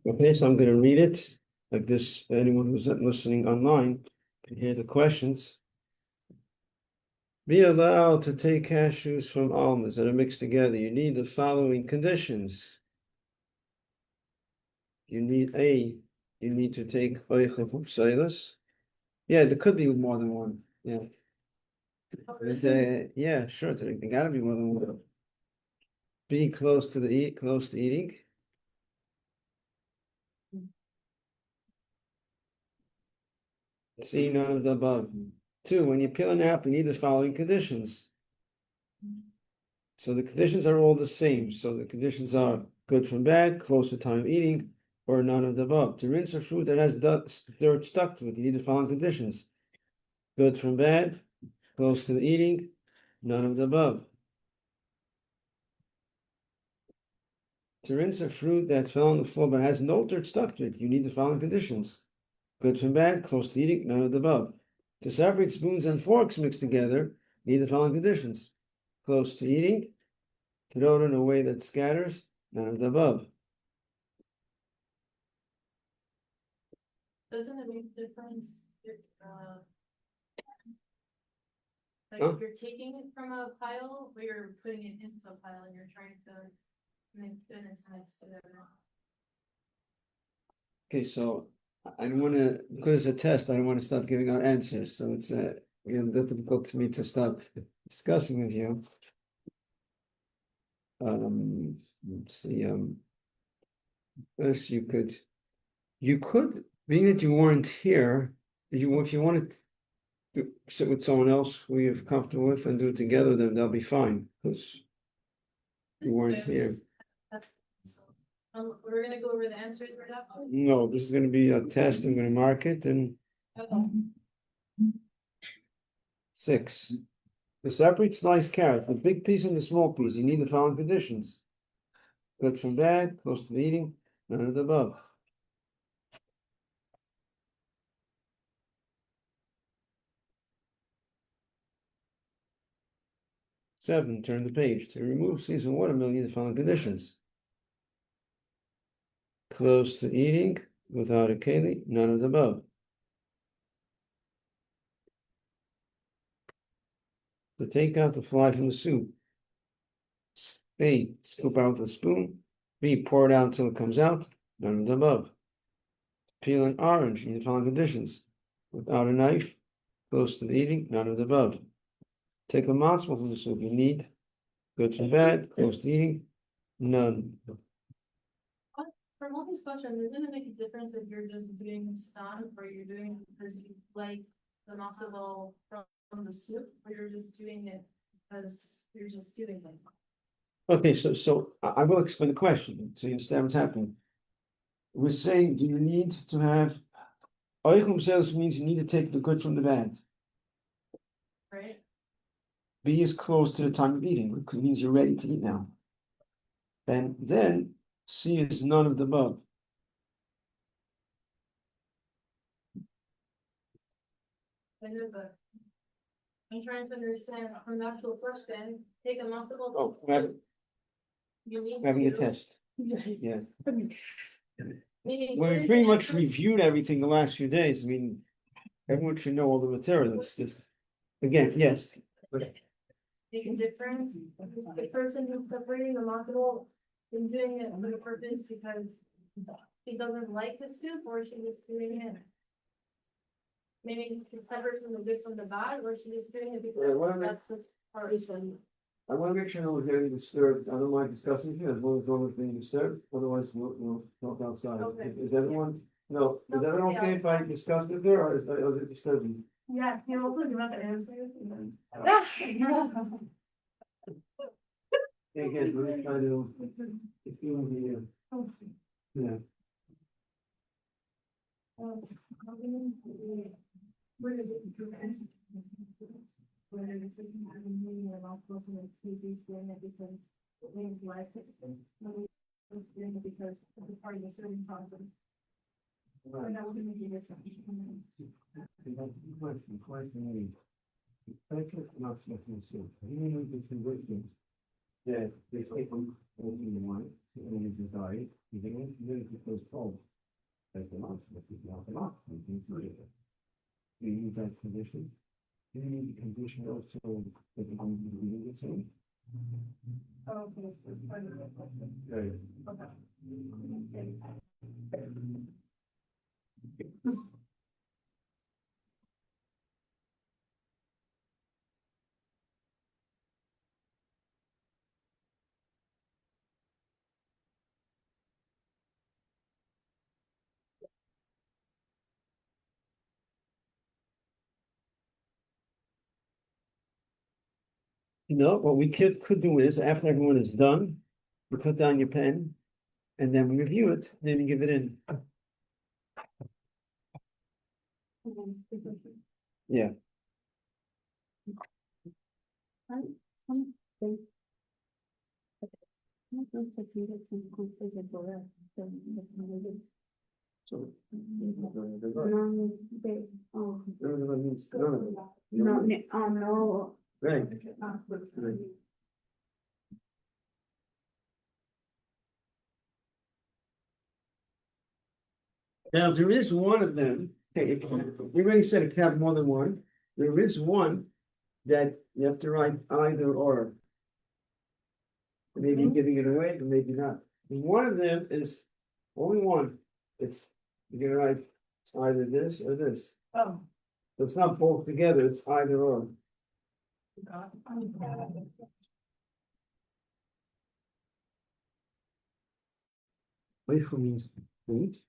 Okay, so I'm going to read it like this. Anyone who's not listening online can hear the questions. Be allowed to take cashews from almonds that are mixed together. You need the following conditions. You need to take oichel from psilus. Yeah, there could be more than one. Yeah. Yeah, sure. There gotta be more than one. Be close to eating. See, none of the above. 2, when you peel an apple, you need the following conditions. So the conditions are all the same. So the conditions are good from bad, close to time of eating, or none of the above. To rinse a fruit that has dirt stuck to it, you need the following conditions. Good from bad, close to the eating, none of the above. To rinse a fruit that fell on the floor but has no dirt stuck to it, you need the following conditions. Good from bad, close to eating, none of the above. To separate spoons and forks mixed together, you need the following conditions. Close to eating, throw it in a way that scatters, none of the above. Doesn't it make a difference if, like Huh? if you're taking it from a pile or you're putting it into a pile and you're trying to make goodness next to them? Okay, so I don't want to, because it's a test, I don't want to start giving out answers. So it's difficult to me to start discussing with you. Let's see. First, you could, being that you weren't here, if you wanted to sit with someone else who you're comfortable with and do it together, then that'll be fine. Because you weren't here. We're gonna go over the answers right now. No, this is going to be a test. I'm going to mark it and. 6. To separate sliced carrots, the big piece and the small piece, you need the following conditions. Good from bad, close to the eating, none of the above. 7, turn the page. To remove seeds from watermelon, you need the following conditions. Close to eating, without a keli, none of the above. To take out the fly from the soup. A, scoop out with a spoon. B, pour it out until it comes out, none of the above. Peel an orange, you need the following conditions. Without a knife, close to the eating, none of the above. Take a mouthful from the soup, you need. Good from bad, close to eating, none. From all these questions, doesn't it make a difference if you're just doing stan or you're doing it because you like the matzo from the soup, or you're just doing it because you're just doing it? Okay, so I will explain the question, so you understand what's happening. We're saying, do you need to have, oichum sales means you need to take the good from the bad. Right? B is close to the time of eating, which means you're ready to eat now. And then C is none of the above. I know, but I'm trying to understand from the actual question, take a multiple. Oh, You need having a to- test. Yeah. Meaning, Well, we pretty much reviewed everything the last few days. I mean, everyone should know all the material. It's just, again, yes. make a difference. The person who's separating the multiple is doing it for the purpose because she doesn't like the soup, or she is doing it. Meaning she's separate from the good from the bad, or she is doing it because that's the part. I want to make sure no one's getting disturbed. I don't mind discussing with you as long as no one's being disturbed. Otherwise, we'll talk outside. Okay. Is everyone, no, is everyone okay if I discuss with her or is it disturbing? Yeah, we'll talk about the answers. Yeah, again, we're trying to, if you, yeah. Because of the part of the serving process. Right. That would be the Question. Thank you for not smoking soup. You need to conditions that they take them in the morning. when you desire, you think it goes cold. That's the month, that's not the month, you can see it. You use that condition. You need the condition also that you can do the same. Oh, okay. Yeah. You know, what we could do is, after everyone is done, you put down your pen, and then we review it, then you give it in. Yeah. So. Everyone needs none of it. No. Right. Now, there is one of them, okay, we already said it can have more than one. There is one that you have to write either or. Maybe giving it away, but maybe not. And one of them is only one. It's, you're gonna write, it's either this or this. Oh. So it's not both together, it's either or. Eichel means wheat,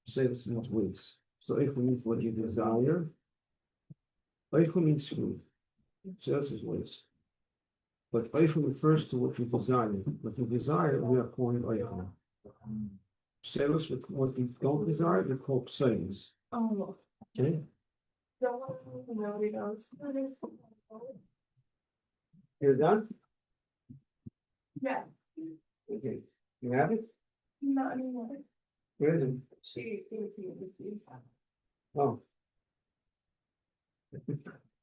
say this means weights. So Eichel means what you desire. Eichel means food. So this is weights. But Eichel refers to what you desire. What you desire, we are calling Eichel. Sales with what you don't desire, we call sales. Oh. Okay? You're done? Yeah, Okay. You have it? not anymore. Where is it? She. Oh.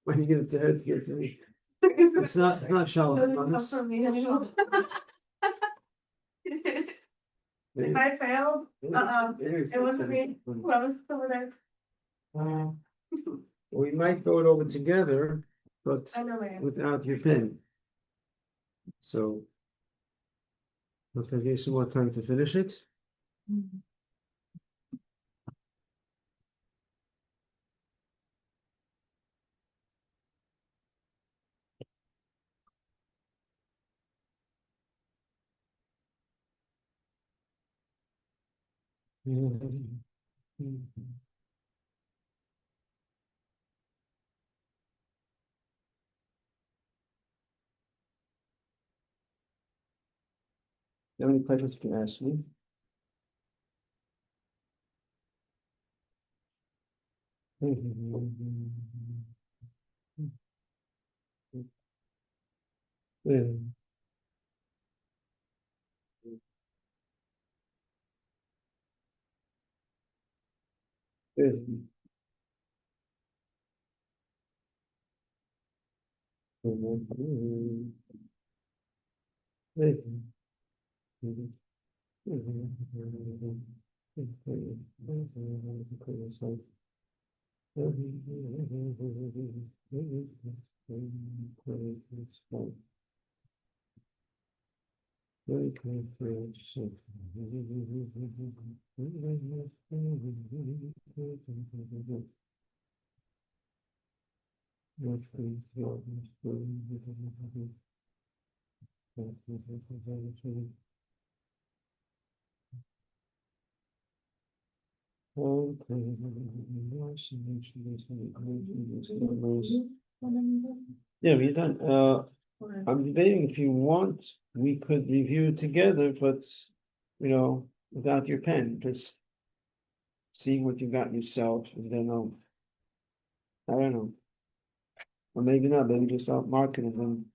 When you get it to her, to get it to me. It's not shallow. It's From me anymore. If I failed, it wasn't me. Whoever's over there. We might go it over together, but I know I am. without your pen. So. Okay, give you some more time to finish it. You have any questions you can ask me? Yeah, we're done. I'm debating if you want, we could review it together, but, without your pen, just see what you got yourself, and then, I don't know. Or maybe not, maybe just start marketing them.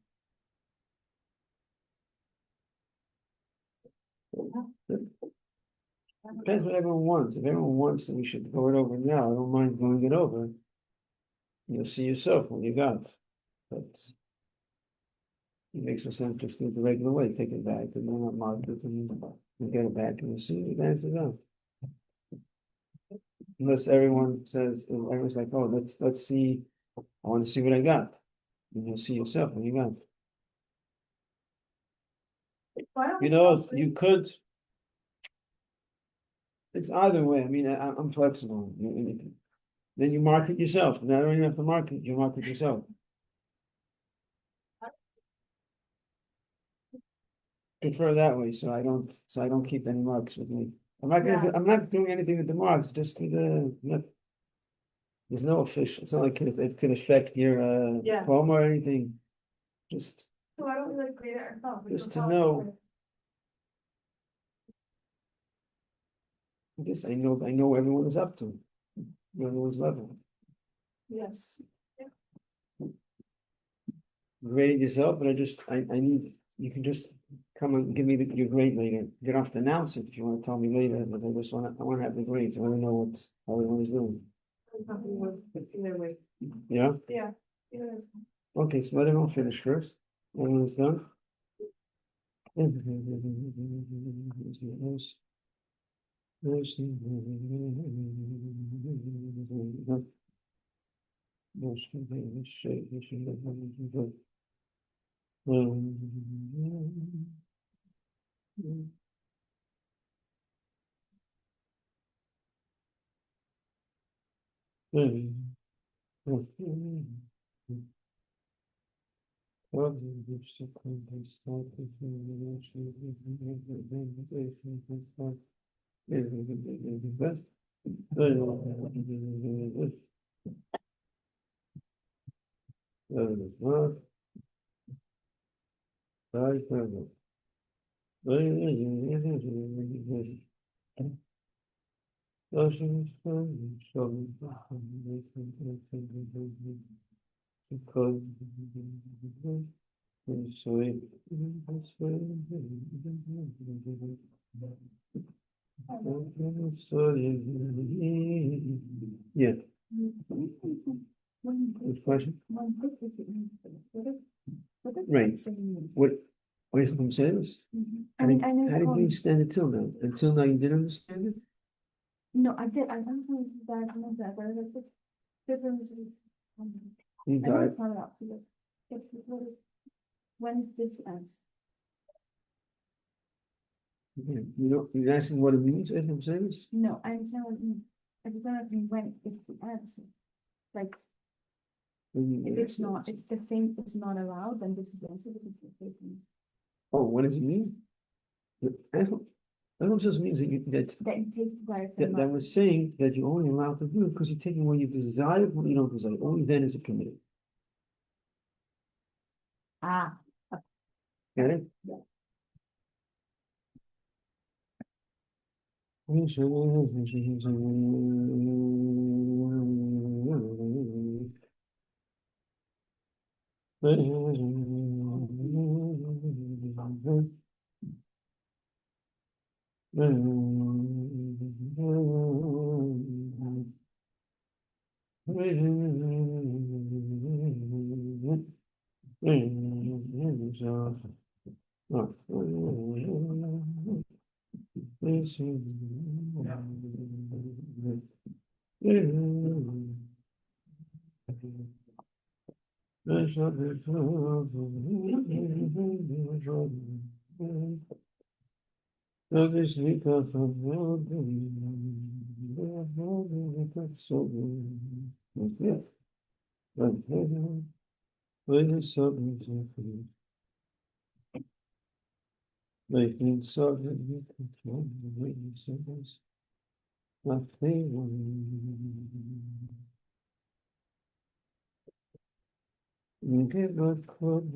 Depends what everyone wants. If everyone wants, then we should go it over now. I don't mind going it over. You'll see yourself what you got. But it makes no sense just do it the regular way, take it back and then not mark it and You get it back in the suit, you're back to go. Unless everyone says, everyone's like, oh, let's see, I want to see what I got. And you'll see yourself what you got. Why don't You we know, go for- you could. It's either way. I mean, I'm flexible. Then you market yourself. Not only have to market, you market yourself. Prefer that way, so I don't keep any marks with me. I'm not doing anything with the marks, just to there's no official, it's not like it could affect your, Yeah. home or anything. Just, So why don't we like create it ourselves? We Just can to follow know. it. I know what everyone is up to. Everyone's level. Yes. Grade yourself, but I need, you can just come and give me your grade later. You don't have to announce it if you want to tell me later, but I want to have the grades. I want to know how everyone is doing. Either way. Yeah? Yeah. Yes. Okay, so let everyone finish first. Everyone's done. Yeah, good question. Right. What is it says? I mean, I know. How did you understand it till now? Until now you didn't understand it? No, I did, I don't know that, I know that, but it's just difference. You I got don't it. follow up to this. What is, when this ends? Yeah, you're asking what it means, if I'm saying this? No, I understand what you mean. I just don't know when it's the ends. Like, if it's not, if the thing is not allowed, then this is the answer, this is the thing. Oh, what does it mean? That just means that That it takes place. that was saying that you're only allowed to do it because you're taking what you desire, what you don't desire. Only then is it permitted. Ah, Got it? Yeah. Making so that you control the way you say this. Nothing. You get what could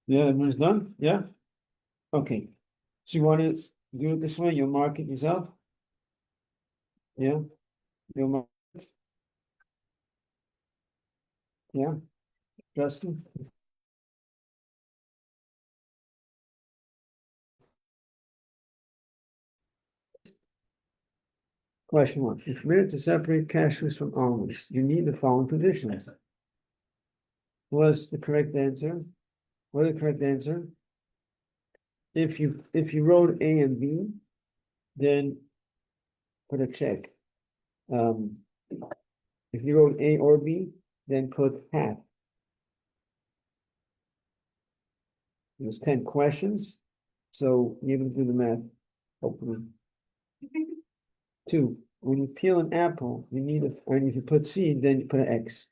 Yeah, everyone's done? Yeah? Okay. So you want to do it this way? You'll mark it yourself? Yeah? You'll mark it? Yeah? Justin? Question 1. If permitted to separate cashews from almonds, you need the following conditions. Was the correct answer? What is the correct answer? If you wrote A and B, then put a check. If you wrote A or B, then put half. There's 10 questions, so you can do the math, hopefully. 2, when you peel an apple, you need and if you put C, then you put an X.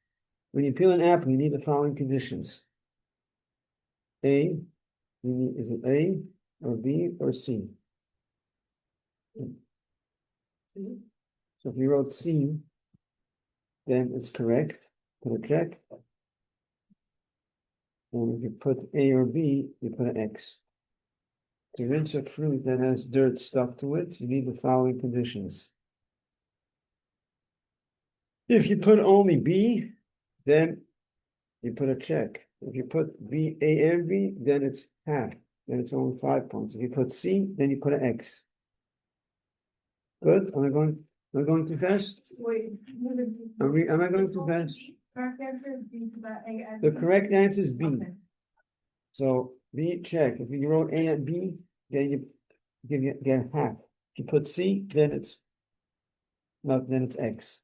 When you peel an apple, you need the following conditions. A, is it A or B or C? So if you wrote C, then it's correct. Put a check. And if you put A or B, you put an X. To rinse a fruit that has dirt stuck to it, you need the following conditions. If you put only B, then you put a check. If you put B, A, and B, then it's half. Then it's only 5 points. If you put C, then you put an X. Good? Am I going too fast? Wait. Am I going too fast? Correct answer is B to that A and The B. correct answer is B. Okay. So B, check. If you wrote A and B, then you get half. If you put C, then it's X.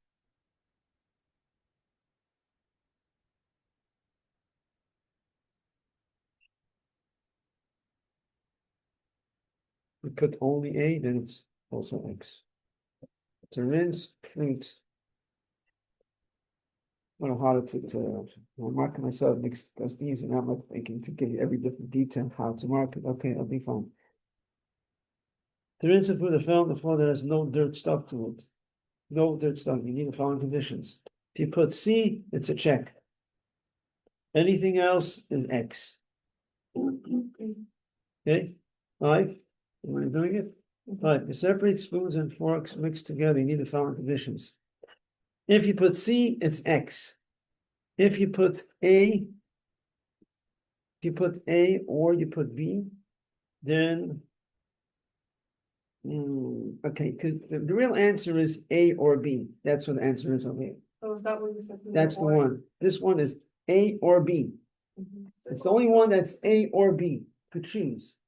If you put only A, then it's also X. To rinse fruit. I don't know how to mark myself makes that's easy. Now I'm not thinking to give you every different detail how to mark it. Okay, I'll be fine. To rinse a fruit or film before there is no dirt stuck to it. No dirt stuck. You need the following conditions. If you put C, it's a check. Anything else is X. Okay, 5. Am I doing it? 5. To separate spoons and forks mixed together, you need the following conditions. If you put C, it's X. If you put A, or you put B, then okay, because the real answer is A or B. That's what the answer is over here. So is that what you said? That's the one. This one is A or B. Mhm. It's the only one that's A or B to choose.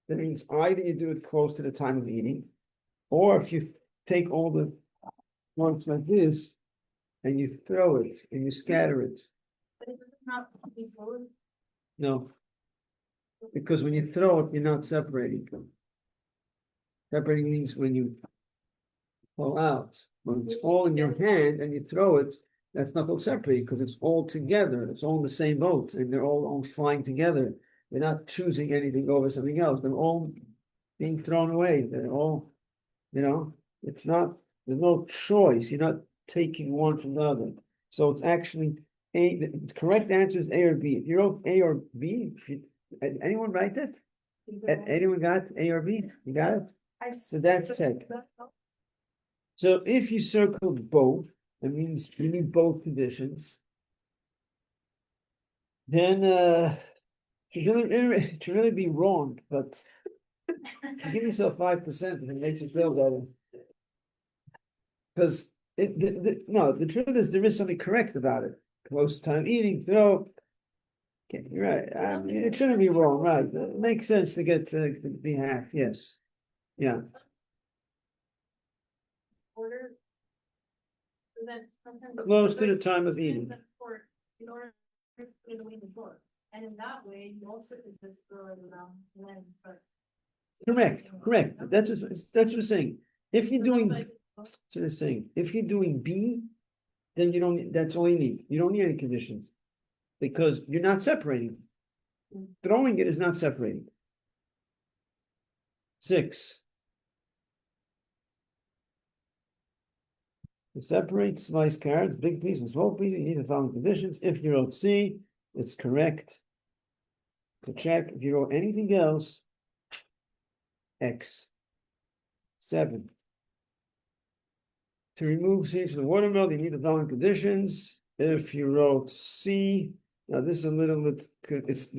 That means either you do it close to the time of eating, or if you take all the ones like this and you throw it and you scatter it. But it does not be forward. No. Because when you throw it, you're not separating them. Separating means when you pull out. When it's all in your hand and you throw it, that's not called separating because it's all together. It's all in the same boat and they're all flying together. They're not choosing anything over something else. They're all being thrown away. They're all, it's not, there's no choice. You're not taking one from the other. So it's actually A, the correct answer is A or B. If you wrote A or B, anyone write it? Anyone got A or B? You got it? So that's check. So if you circled both, that means you need both conditions. Then it should really be wrong, but give yourself 5% if it makes you feel better. Because the truth is there is something correct about it. Close time eating, throw. Okay, you're right. I mean, it shouldn't be wrong, right? It makes sense to get to be half, yes. Yeah. Order. So then sometimes. Close to the time of eating. In order to put it away before. And in that way, you also could just throw it around and then start. Correct. That's what we're saying. If you're doing, so they're saying, if you're doing B, then you don't, that's all you need. You don't need any conditions. Because you're not separating. Throwing it is not separating. 6. To separate sliced carrots, big piece and small piece, you need the following conditions. If you wrote C, it's correct. To check, if you wrote anything else, X. 7. To remove seeds from the watermelon, you need the following conditions. If you wrote C, now this is a little bit, it's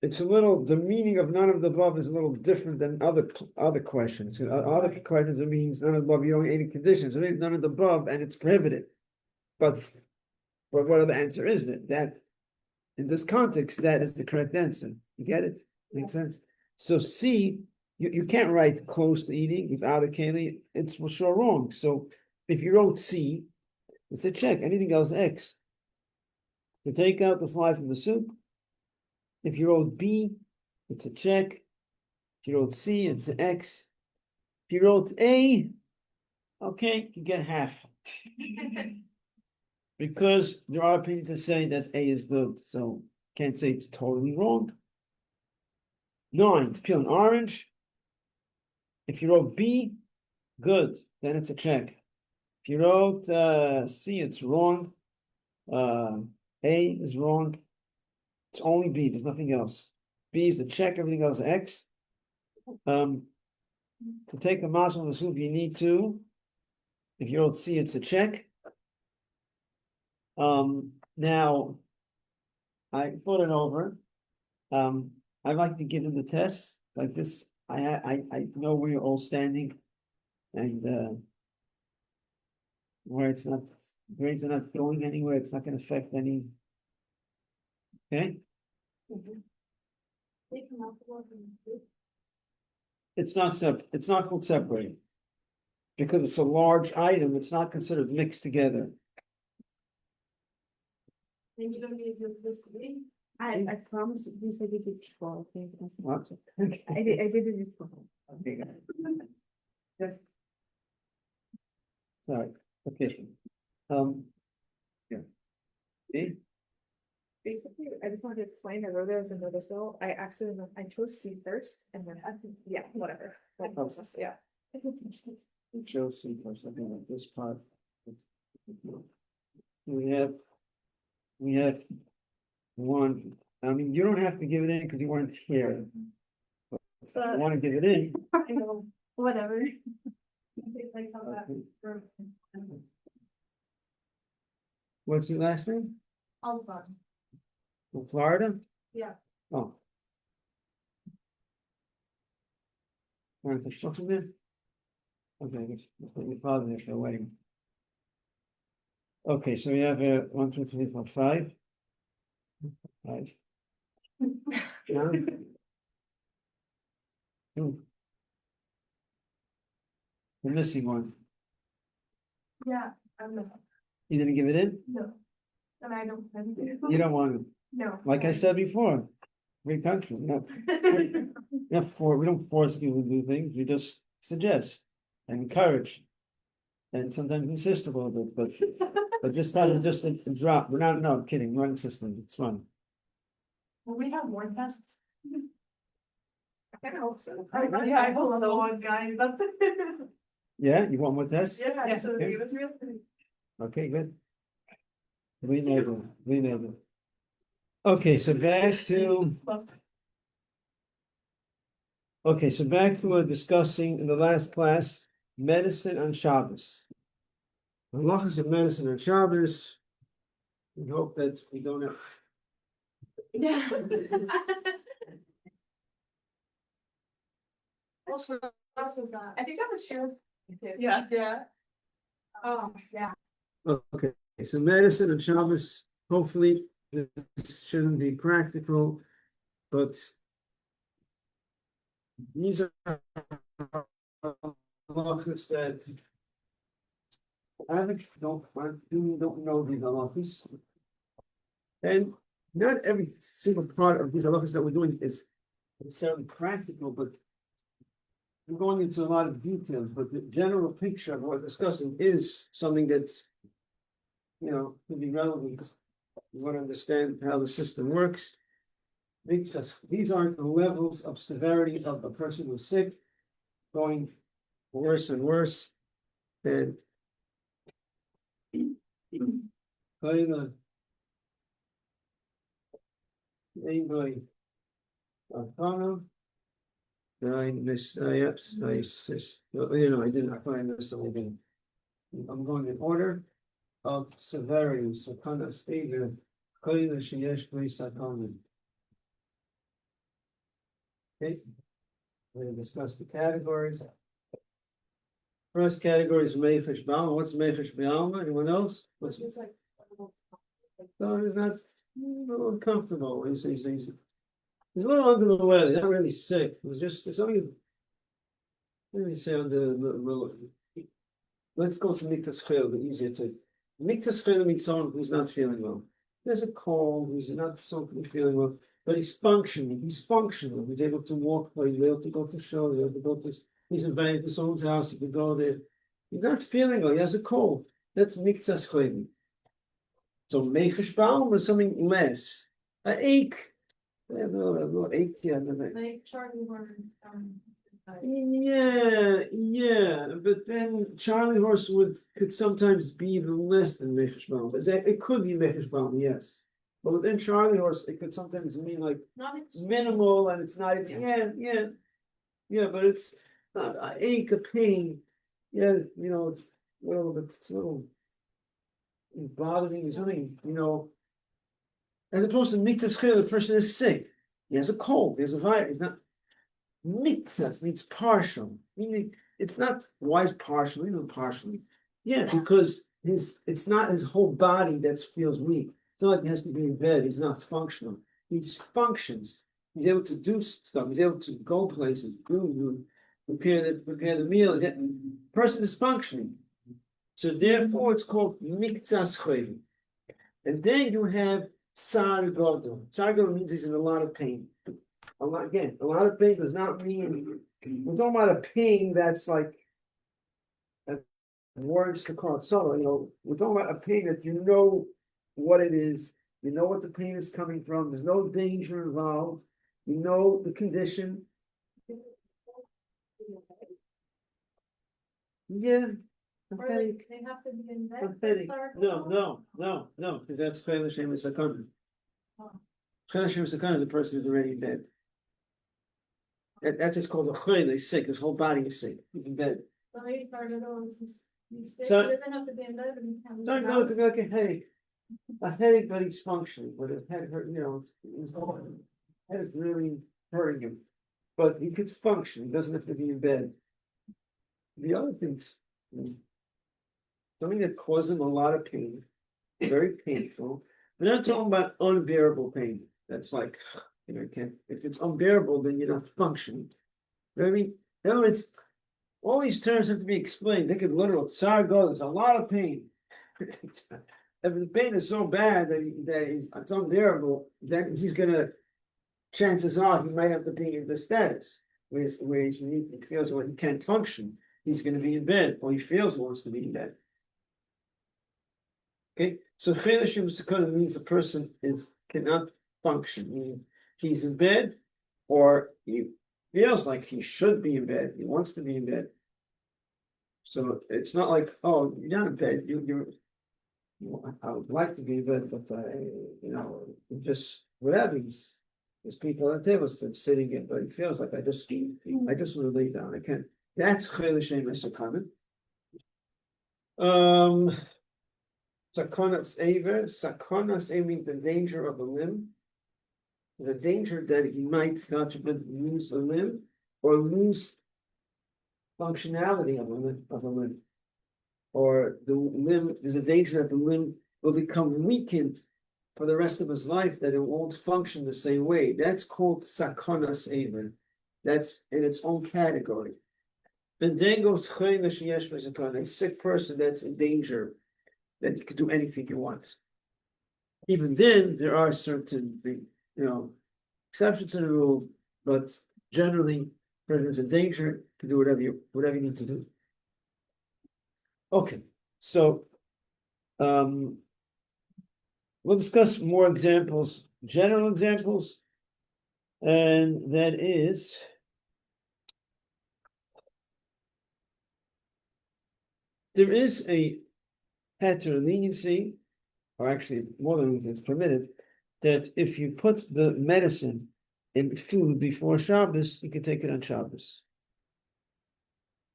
it's a little, the meaning of none of the above is a little different than other questions. Other questions, it means none of the above, you don't need any conditions, it means none of the above, and it's prohibited. But what the answer is that in this context, that is the correct answer. You get it? Makes sense? So C, you can't write close to eating without a keli, it's for sure wrong. So if you wrote C, it's a check, anything else X. You take out the fly from the soup. If you wrote B, it's a check. If you wrote C, it's an X. If you wrote A, okay, you get half. Because there are opinions that say that A is good, so can't say it's totally wrong. 9, to peel an orange. If you wrote B, good, then it's a check. If you wrote C, it's wrong. A is wrong. It's only B, there's nothing else. B is a check, everything else X. To take a matzah from the soup, you need to, if you don't see, it's a check. Now, I thought it over. I'd like to give him the test like this. I know where you're all standing, and where grades are not going anywhere. It's not going to affect any. Okay. It's not it's not called separating. Because it's a large item, it's not considered mixed together. Then you don't need to do this to me. I promise you, this I did it before. Okay? What? I did it before. Okay. Yes. Sorry, okay. Yeah. Okay. Basically, I just wanted to explain, I wrote it as a noticeable, I chose C first, and then, yeah, whatever. Yeah. Chelsea or something like this part. We have one, I mean, you don't have to give it in because you weren't here. But if you want to give it in. I know, whatever. Like how that Okay. for- What's your last name? all fun. From Florida? Yeah. Oh. Want to show them? Okay, let's put your father there for a wedding. Okay, so we have 1, 2, 3, 4, 5. 5. Yeah. The missing one. Yeah, I'm not, You didn't give it in? no. And I don't. You don't want to. No. Like I said before, great country. We don't force people to do things. We just suggest and encourage, and sometimes insist a little bit. But just a drop. We're not. No, I'm kidding. We're insistent. It's fun. Will we have more tests? I hope so. Yeah, I hope so. One guy, that's. Yeah, you want more tests? Yeah, Okay. it was real. Okay, good. We know. Okay, so back to. Okay, so back to discussing in the last class, medicine on Shabbos. The halachas of medicine on Shabbos. We hope that we don't have. Yeah. What else was that? I think that was shoes. Yeah. Yeah. Oh, yeah. Okay, so medicine on Shabbos, hopefully this shouldn't be practical, but these are halachas that I don't know these halachas. And not every single part of these halachas that we're doing is necessarily practical, but we're going into a lot of details, but the general picture of what we're discussing is something that's, could be relevant. You want to understand how the system works. These aren't the levels of severity of a person who's sick, going worse and worse. And anybody, I didn't find this. I'm going in order of severity. So kind of either. Okay. We're gonna discuss the categories. First category is Meifish B'alma. What's Meifish B'alma? Anyone else? What's It's like. no, he's not a little uncomfortable. He's a little under the weather. He's not really sick. He's just there's something. Let me say on the let's go to Miktas Chel, the easier to Miktas Chel means someone who's not feeling well. There's a cold, who's not something feeling well, but he's functioning. He's functional. He's able to walk, he's able to go to show, he's able to go to he's invited to someone's house, he can go there. He's not feeling well, he has a cold. That's Miktas Chel. So Meifish B'alma is something less. An ache. I have a little ache here. Like Charlie Horse, Yeah, but then Charlie Horse could sometimes be even less than Meifish B'alma. It could be Meifish B'alma, yes. But within Charlie Horse, it could sometimes mean like not minimal, and it's not even, but it's not an ache, a pain. Yeah, it's a little bothering, something, as opposed to Miktas Chel, the person is sick. He has a cold, he has a virus, he's not. Mitzvah means partial, meaning it's not why is partial, even partially. Yeah, because it's not his whole body that feels weak. It's not like he has to be in bed, he's not functional. He just functions. He's able to do stuff, he's able to go places, prepare the meal. The person is functioning. So therefore it's called Miktzas Chayim. And then you have Tsar Gadol. Tsar Gadol means he's in a lot of pain. A lot of pain does not mean we're talking about a pain that's like words to call it solo. We're talking about a pain that you know what it is, you know what the pain is coming from, there's no danger involved, you know the condition. Yeah. or like they have to be in bed. Pathetic. No, because that's Chayil Hashem Sakana. Chayil Hashem Sakana, the person who's already dead. That's just called a chayil. He's sick. His whole body is sick. He's in bed. So he's sick. So- He doesn't have to be in bed, but he can. Don't go to like a headache. A headache, but he's functioning. But his head hurt, his head is really hurting him. But he could function. He doesn't have to be in bed. The other things, something that causes him a lot of pain, very painful. We're not talking about unbearable pain. That's like, can't. If it's unbearable, then you're not functioning. You know what I mean? In other words, all these terms have to be explained. They could literal Tsar Gadol, there's a lot of pain. If the pain is so bad that it's unbearable, then he's gonna. Chances are he might have to be in the status where he feels he can't function. He's going to be in bed, or he feels he wants to be in bed. Okay, so Chayil Hashem Sakana means the person cannot function. Meaning he's in bed, or he feels like he should be in bed. He wants to be in bed. So it's not like, oh, you're not in bed. I would like to be in bed, but just whatever. There's people on the table sitting in, but he feels like I just want to lay down. I can't. That's Chayil Hashem Sakana. Sakanas Aver. Sakanas Aver means the danger of a limb. The danger that he might, God forbid, lose a limb or lose functionality of a limb. Or the limb, there's a danger that the limb will become weakened for the rest of his life, that it won't function the same way. That's called Sakanas Aver. That's in its own category. And then goes a sick person that's in danger, that you can do anything you want. Even then, there are certain exceptions to the rule, but generally, persons in danger can do whatever you need to do. Okay, so we'll discuss more examples, general examples, and that is. There is a pattern leniency, or actually more than it's permitted, that if you put the medicine in food before Shabbos, you can take it on Shabbos.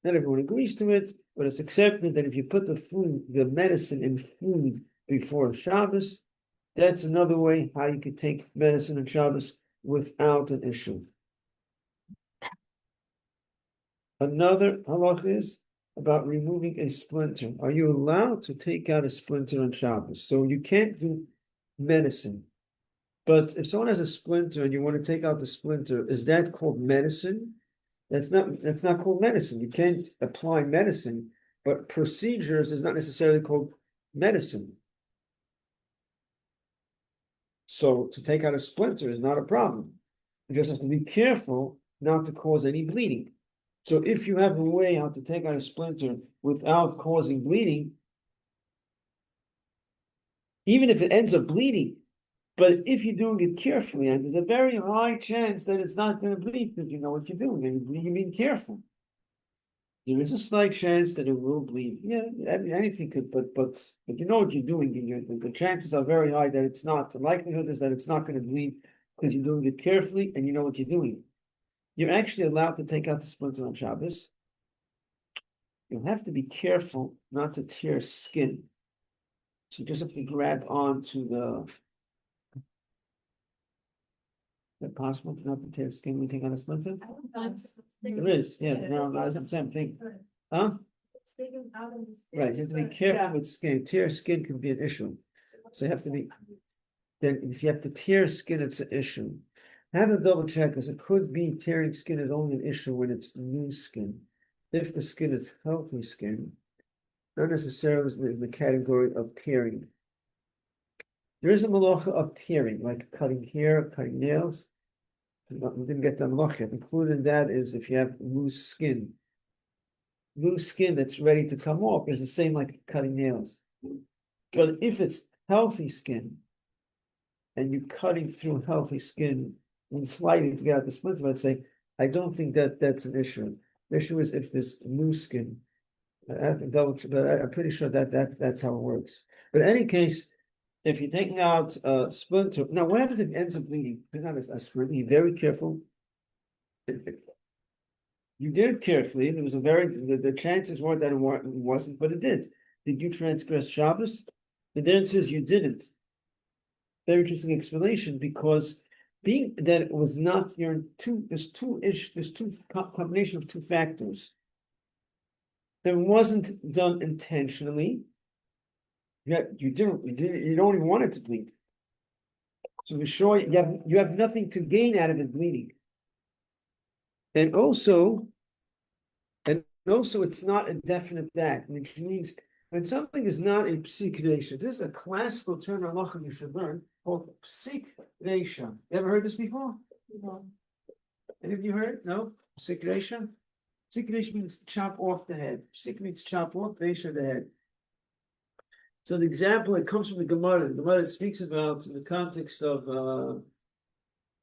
Not everyone agrees to it, but it's accepted that if you put the medicine in food before Shabbos, that's another way how you could take medicine on Shabbos without an issue. Another halacha is about removing a splinter. Are you allowed to take out a splinter on Shabbos? So you can't do medicine. But if someone has a splinter and you want to take out the splinter, is that called medicine? That's not called medicine. You can't apply medicine, but procedures is not necessarily called medicine. So to take out a splinter is not a problem. You just have to be careful not to cause any bleeding. So if you have a way how to take out a splinter without causing bleeding, even if it ends up bleeding, but if you're doing it carefully, and there's a very high chance that it's not going to bleed because you know what you're doing and you're being careful. There is a slight chance that it will bleed. Yeah, anything could, but you know what you're doing, and the chances are very high that it's not. The likelihood is that it's not going to bleed because you're doing it carefully and you know what you're doing. You're actually allowed to take out the splinter on Shabbos. You'll have to be careful not to tear skin. So you just have to grab onto the. Is it possible to not to tear skin when you take out a splinter? There is, yeah. No, that's the same thing. Huh? It's taken out of the skin. Right, you have to be careful with skin. Tear skin can be an issue. So you have to be. Then if you have to tear skin, it's an issue. Have a double check because it could be tearing skin is only an issue when it's new skin. If the skin is healthy skin, not necessarily in the category of tearing. There is a malacha of tearing, like cutting hair, cutting nails. We didn't get the malacha yet. Included in that is if you have loose skin. Loose skin that's ready to come off is the same like cutting nails. But if it's healthy skin, and you're cutting through healthy skin and sliding to get out the splinter, let's say, I don't think that that's an issue. The issue is if there's loose skin. I have to double check, but I'm pretty sure that's how it works. But in any case, if you're taking out a splinter, now what happens if it ends up bleeding? Take out a splinter, be very careful. You did it carefully. There was the chances weren't that it wasn't, but it did. Did you transgress Shabbos? The answer is you didn't. Very interesting explanation because being that it was not there's two combination of two factors. That wasn't done intentionally. You don't even want it to bleed. So we're sure you have nothing to gain out of it bleeding. And also it's not a definite act, which means when something is not a psik reisha, this is a classical term in halacha you should learn called psik reisha. You ever heard this before? No. Any of you heard? No? Psik reisha? Psik reisha means chop off the head. Psik means chop off, reisha the head. So the example, it comes from the Gemara. The Gemara speaks about in the context of the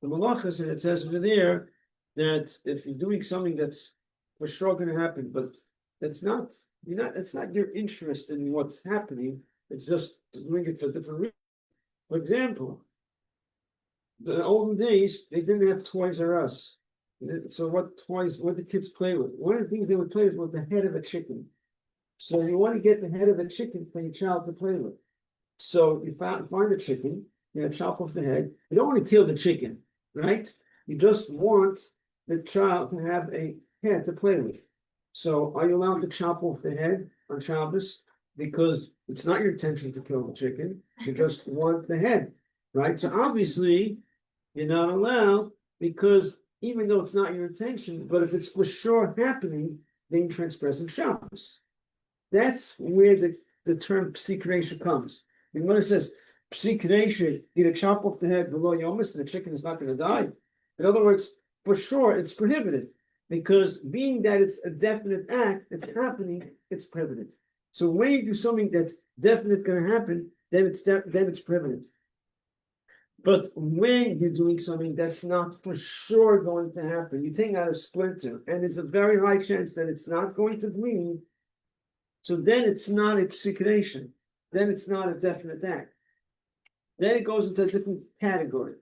malachas, and it says over there that if you're doing something that's for sure going to happen, but it's not your interest in what's happening. It's just doing it for different reasons. For example, the olden days they didn't have Toys R Us. So what did kids play with? One of the things they would play with was the head of a chicken. So you want to get the head of a chicken for your child to play with. So you find a chicken, chop off the head. You don't want to kill the chicken, right? You just want the child to have a head to play with. So are you allowed to chop off the head on Shabbos? Because it's not your intention to kill the chicken. You just want the head, right? So obviously you're not allowed because even though it's not your intention, but if it's for sure happening, then you're transgressing Shabbos. That's where the term psik reisha comes. And when it says psik reisha, you chop off the head below yomis, and the chicken is not going to die. In other words, for sure, it's prohibited because being that it's a definite act, it's happening, it's prohibited. So when you do something that's definitely going to happen, then it's prohibited. But when you're doing something that's not for sure going to happen, you take out a splinter, and there's a very high chance that it's not going to bleed. So then it's not a psik reisha. Then it's not a definite act. Then it goes into a different category.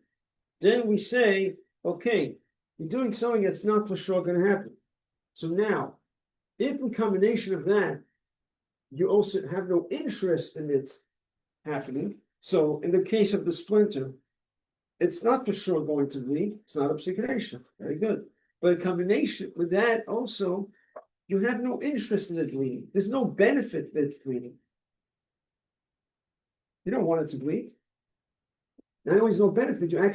Then we say, okay, you're doing something that's not for sure going to happen. So now, if in combination of that, you also have no interest in it happening. So in the case of the splinter, it's not for sure going to bleed. It's not a psik reisha. Very good. But in combination with that also, you have no interest in it bleeding. There's no benefit that it's bleeding. You don't want it to bleed. There's always no benefit. You have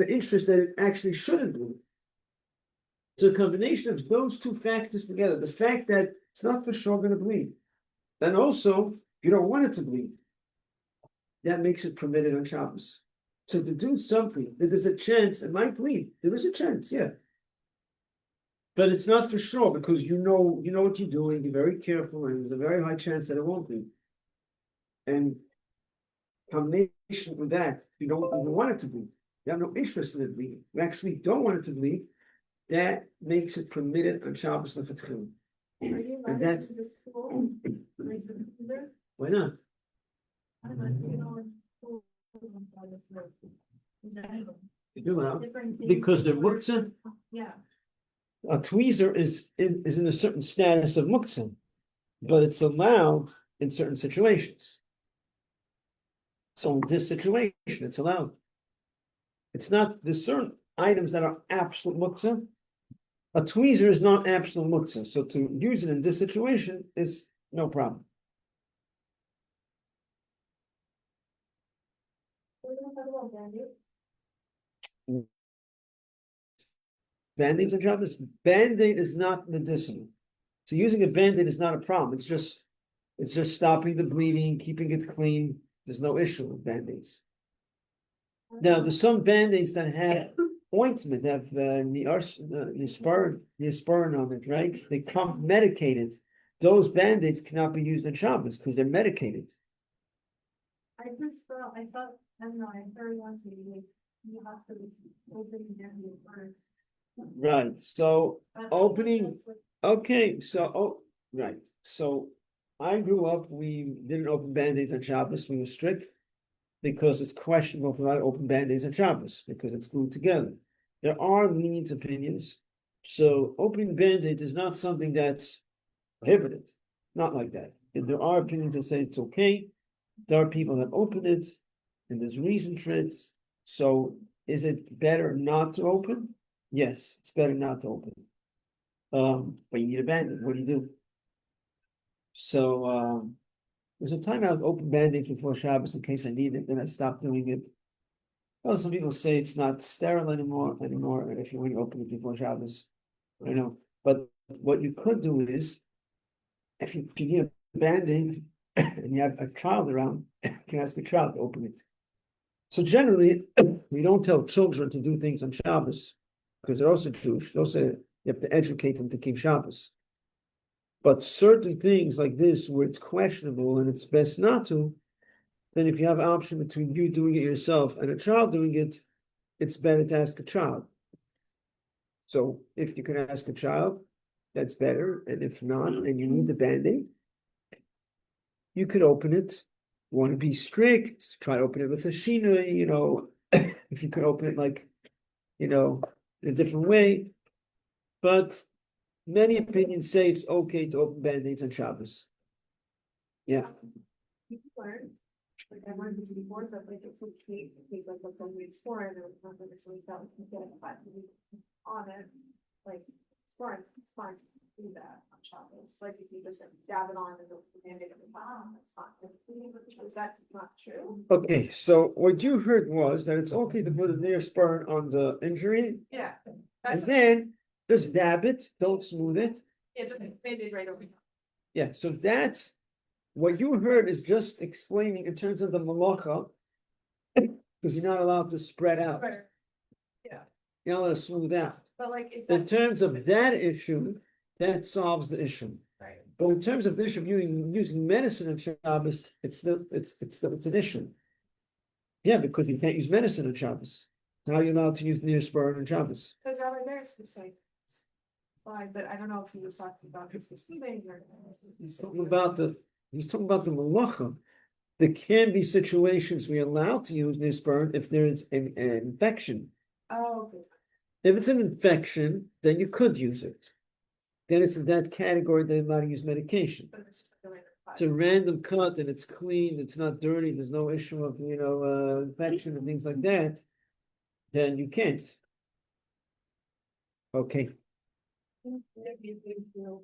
an interest that it actually shouldn't bleed. So a combination of those two factors together, the fact that it's not for sure going to bleed, and also you don't want it to bleed, that makes it permitted on Shabbos. So to do something that there's a chance it might bleed, there is a chance, yeah. But it's not for sure because you know what you're doing, you're very careful, and there's a very high chance that it won't bleed. And combination with that, you don't even want it to bleed. You have no interest in it bleeding. You actually don't want it to bleed. That makes it permitted on Shabbos Lechatchila. And that's why not? You do now because the muktzah, Yeah. a tweezer is in a certain status of muktzah, but it's allowed in certain situations. So in this situation, it's allowed. It's not, there's certain items that are absolute muktzah. A tweezer is not absolute muktzah, so to use it in this situation is no problem. Band-aids and Shabbos. Band-aid is not medicinal. So using a band-aid is not a problem. It's just stopping the bleeding, keeping it clean. There's no issue with band-aids. Now, there's some band-aids that have ointment, have neosporin on it, right? They come medicated. Those band-aids cannot be used on Shabbos because they're medicated. I don't know, I heard once you have to open the first. Right, so opening, okay, so, right, so I grew up, we didn't open band-aids on Shabbos, we were strict because it's questionable if we not open band-aids on Shabbos because it's glued together. There are lenient opinions, so opening band-aids is not something that's prohibited, not like that. If there are opinions that say it's okay, there are people that open it, and there's reason for it, so is it better not to open? Yes, it's better not to open. But you need a band-aid, what do you do? So, there's a time I would open band-aids before Shabbos in case I need it, then I stopped doing it. Well, some people say it's not sterile anymore if you want to open it before Shabbos. I know, but what you could do is, if you need a band-aid and you have a child around, you can ask a child to open it. So generally, we don't tell children to do things on Shabbos because they're also Jewish. Also, you have to educate them to keep Shabbos. But certain things like this, where it's questionable and it's best not to, then if you have an option between you doing it yourself and a child doing it, it's better to ask a child. So if you can ask a child, that's better. And if not, and you need the band-aid, you could open it. You want to be strict, try to open it with a shina, if you could open it like, in a different way. But many opinions say it's okay to open band-aids on Shabbos. Yeah. People learn, like I learned this before, but like it's okay to take like what's on the score and it's not necessarily that we can get it on it. Like it's fine to do that on Shabbos. Like if you just like, dab it on and go band-aid at the bottom, that's not good. Is that not true? Okay, so what you heard was that it's okay to put a neosporin on the injury, Yeah. and then just dab it, don't smooth it. Yeah, just band-aid right over here. Yeah, so that's what you heard is just explaining in terms of the malacha, because you're not allowed to spread out. Right. Yeah, You're not allowed to smooth out. but like is In that terms of that issue, that solves the issue. right? But in terms of the issue of using medicine in Shabbos, it's an issue. Yeah, because you can't use medicine on Shabbos. How are you allowed to use neosporin on Shabbos? Because Rabbi Mears is saying, it's fine, but I don't know if he was talking about his misleading or. He's talking about the malacha. There can be situations we're allowed to use neosporin if there is an infection. Oh, okay. If it's an infection, then you could use it. Then it's in that category that you're allowed to use medication. But it's just like a random It's a random cut and it's clean, it's not dirty, there's no issue of, infection and things like that, then you can't. Okay. That'd be a big deal.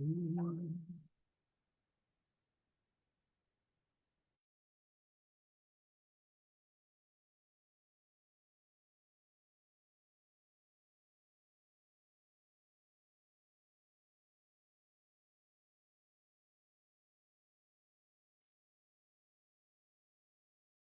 Mm.